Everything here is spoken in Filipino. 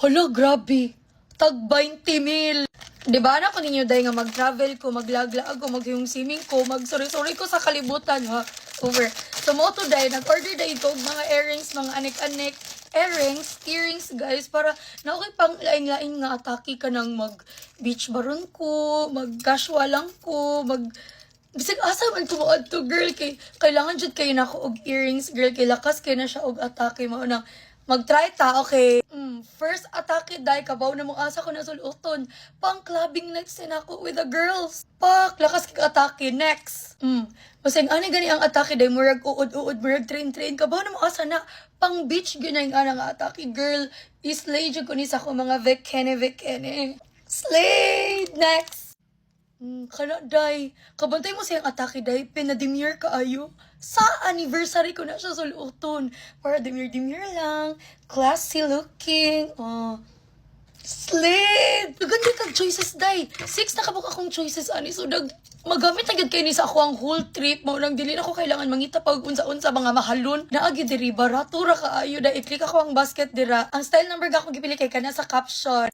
Hala, grabe. Tag 20,000. Diba na ko ninyo dahil nga mag-travel ko, maglaglaag ko, mag-yung swimming ko, mag-sorry-sorry ko sa kalibutan, ha? Over. So, mo to dahil, nag-order dahil ko mga earrings, mga anik-anik, earrings, guys, para na okay pang laing-laing nga atake ka ng mag-beach baron ko, mag-casual lang ko, bisag asa man ko mo to girl kay kailangan jud kay nako og earrings girl kay lakas kay na siya og atake mao na mag-try ta okay. First atake dai kabaw na mo asa ko na suluton pang clubbing next na ako with the girls. Pak lakas kay atake next. Basig ani gani ang atake dai murag uod murag train kabaw na mo asa na pang beach gyud nga nga atake girl. Islay jud ko ni sa ko mga vekene. Slay next. Kana day, kabantay mo siyang atake day, pinademure kaayo. Sa anniversary ko na siya suluton. Para demure lang, classy looking, slid! Gaganda kag choices day. 6 na kabuk akong choices ani, so magamit na gid kay ni sa ako ang whole trip. Mao nang dili na ko kailangan mangita pag unsa-unsa mga mahalon. Naagi diri baratura kaayo day, i-click ako ang basket dira. Ang style number ga akong gipili kay kana sa caption.